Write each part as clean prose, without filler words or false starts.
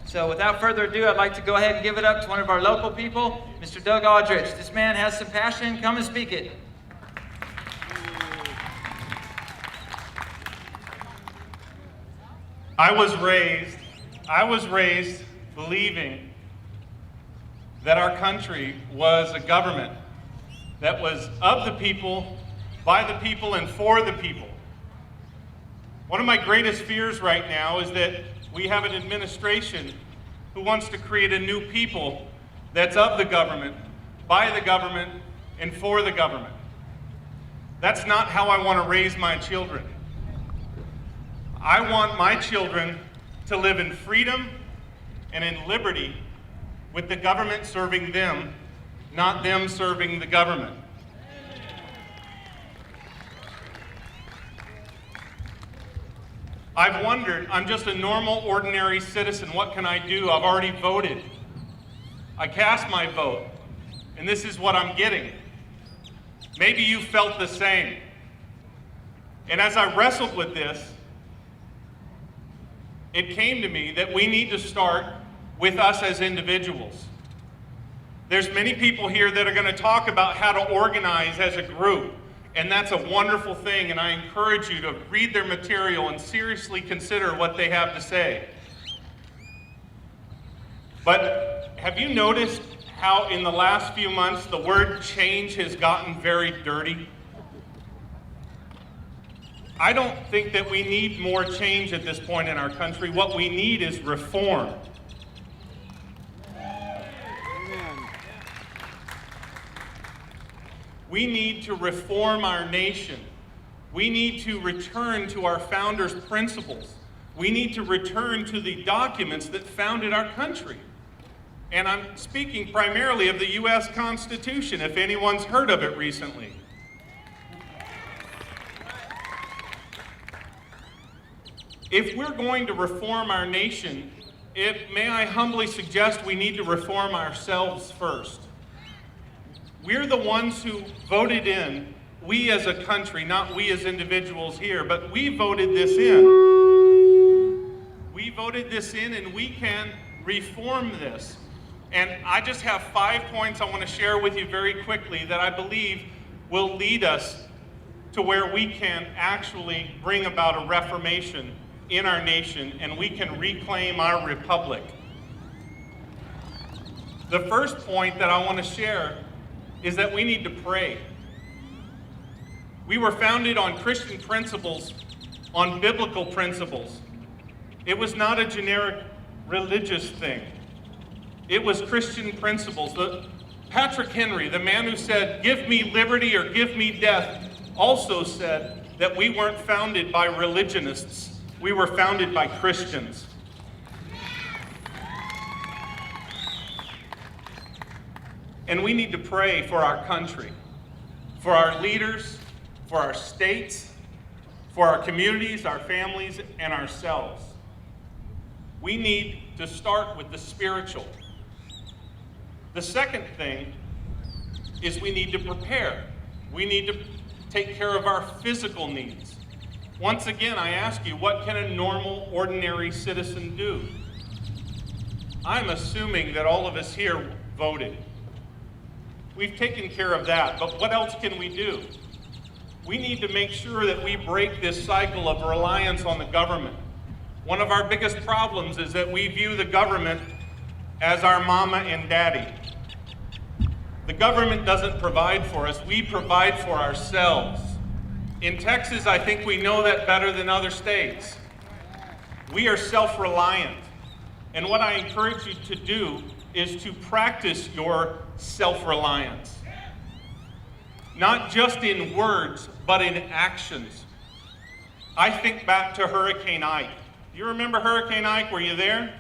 So without further ado, I'd like to go ahead and give it up to one of our local people, Mr. Doug Audirsch. This man has some passion. Come and speak it. I was raised believing that our country was a government that was of the people, by the people, and for the people. One of my greatest fears right now is that we have an administration who wants to create a new people that's of the government, by the government, and for the government. That's not how I want to raise my children. I want my children to live in freedom and in liberty with the government serving them, not them serving the government. I've wondered, I'm just a normal, ordinary citizen. What can I do? I've already voted. I cast my vote, and this is what I'm getting. Maybe you felt the same. And as I wrestled with this, it came to me that we need to start with us as individuals. There's many people here that are going to talk about how to organize as a group, and that's a wonderful thing, and I encourage you to read their material and seriously consider what they have to say. But have you noticed how in the last few months the word change has gotten very dirty? I don't think that we need more change at this point in our country. What we need is reform. We need to reform our nation. We need to return to our founders' principles. We need to return to the documents that founded our country. And I'm speaking primarily of the U.S. Constitution, if anyone's heard of it recently. If we're going to reform our nation, may I humbly suggest we need to reform ourselves first. We're the ones who voted in, we as a country, not we as individuals here, but we voted this in. We voted this in, and we can reform this. And I just have 5 points I want to share with you very quickly that I believe will lead us to where we can actually bring about a reformation in our nation, and we can reclaim our republic. The first point that I want to share is that we need to pray. We were founded on Christian principles, on biblical principles. It was not a generic religious thing. It was Christian principles. Patrick Henry, the man who said, "Give me liberty or give me death," also said that we weren't founded by religionists. We were founded by Christians. And we need to pray for our country, for our leaders, for our states, for our communities, our families, and ourselves. We need to start with the spiritual. The second thing is we need to prepare. We need to take care of our physical needs. Once again, I ask you, what can a normal, ordinary citizen do? I'm assuming that all of us here voted. We've taken care of that, but what else can we do? We need to make sure that we break this cycle of reliance on the government. One of our biggest problems is that we view the government as our mama and daddy. The government doesn't provide for us, we provide for ourselves. In Texas, I think we know that better than other states. We are self-reliant. And what I encourage you to do is to practice your self-reliance. Not just in words, but in actions. I think back to Hurricane Ike. Do you remember Hurricane Ike? Were you there?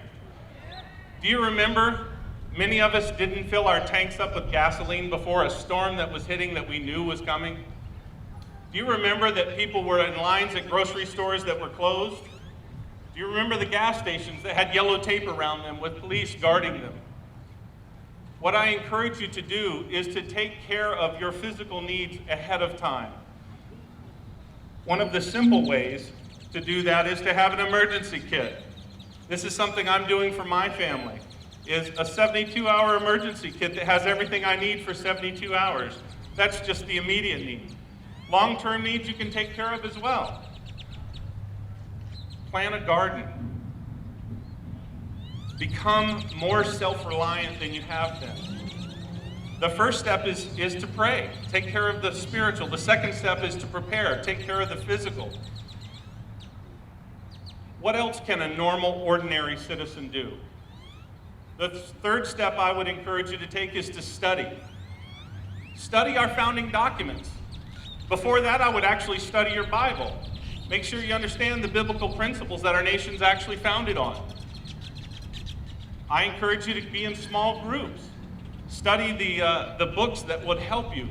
Do you remember many of us didn't fill our tanks up with gasoline before a storm that was hitting that we knew was coming? Do you remember that people were in lines at grocery stores that were closed? Do you remember the gas stations that had yellow tape around them with police guarding them? What I encourage you to do is to take care of your physical needs ahead of time. One of the simple ways to do that is to have an emergency kit. This is something I'm doing for my family, is a 72-hour emergency kit that has everything I need for 72 hours. That's just the immediate need. Long-term needs you can take care of as well. Plant a garden. Become more self-reliant than you have been. The first step is to pray. Take care of the spiritual. The second step is to prepare. Take care of the physical. What else can a normal, ordinary citizen do? The third step I would encourage you to take is to study. Study our founding documents. Before that, I would actually study your Bible. Make sure you understand the biblical principles that our nation's actually founded on. I encourage you to be in small groups. Study the books that would help you.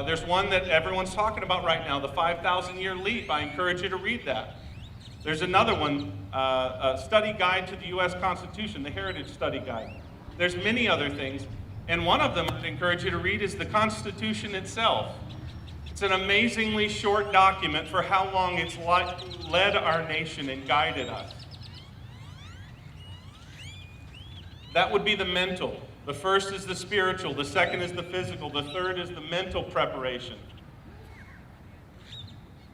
There's one that everyone's talking about right now, The 5,000-Year Leap. I encourage you to read that. There's another one, a study guide to the U.S. Constitution, the Heritage Study Guide. There's many other things, and one of them I'd encourage you to read is the Constitution itself. It's an amazingly short document for how long it's led our nation and guided us. That would be the mental. The first is the spiritual, the second is the physical, the third is the mental preparation.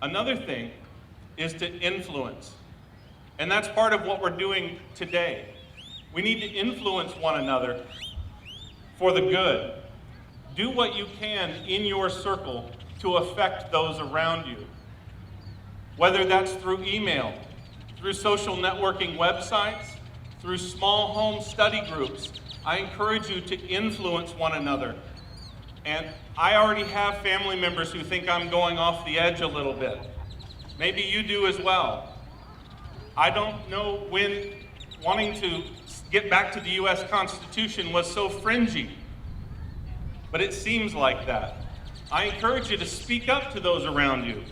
Another thing is to influence. And that's part of what we're doing today. We need to influence one another for the good. Do what you can in your circle to affect those around you. Whether that's through email, through social networking websites, through small home study groups, I encourage you to influence one another. And I already have family members who think I'm going off the edge a little bit. Maybe you do as well. I don't know when wanting to get back to the U.S. Constitution was so fringy, but it seems like that. I encourage you to speak up to those around you.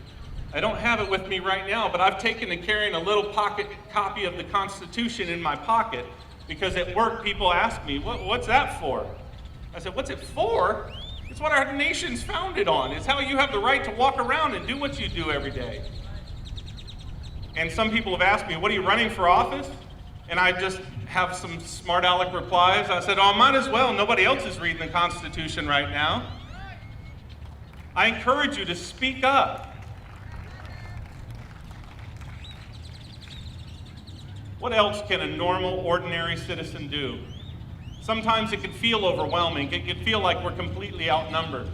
I don't have it with me right now, but I've taken to carrying a little pocket copy of the Constitution in my pocket because at work people ask me, what's that for? I said, what's it for? It's what our nation's founded on. It's how you have the right to walk around and do what you do every day. And some people have asked me, what are you running for office? And I just have some smart aleck replies. I said, oh, might as well. Nobody else is reading the Constitution right now. I encourage you to speak up. What else can a normal, ordinary citizen do? Sometimes it can feel overwhelming. It can feel like we're completely outnumbered.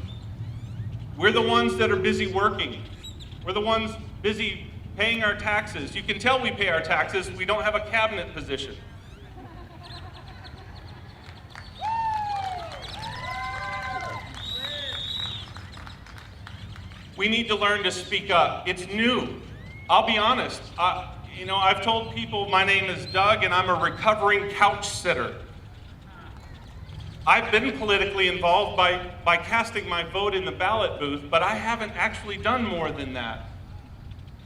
We're the ones that are busy working. We're the ones busy paying our taxes. You can tell we pay our taxes. We don't have a cabinet position. We need to learn to speak up. It's new. I'll be honest. I've told people my name is Doug and I'm a recovering couch sitter. I've been politically involved by casting my vote in the ballot booth, but I haven't actually done more than that.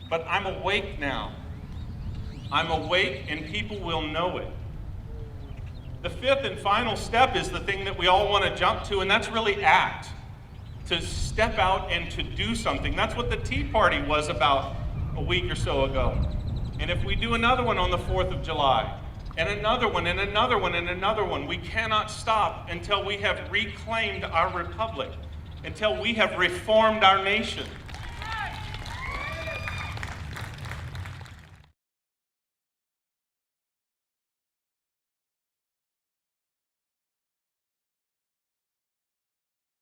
But I'm awake now. I'm awake and people will know it. The fifth and final step is the thing that we all want to jump to, and that's really act. To step out and to do something. That's what the Tea Party was about a week or so ago. And if we do another one on the 4th of July, and another one, and another one, and another one, we cannot stop until we have reclaimed our republic, until we have reformed our nation.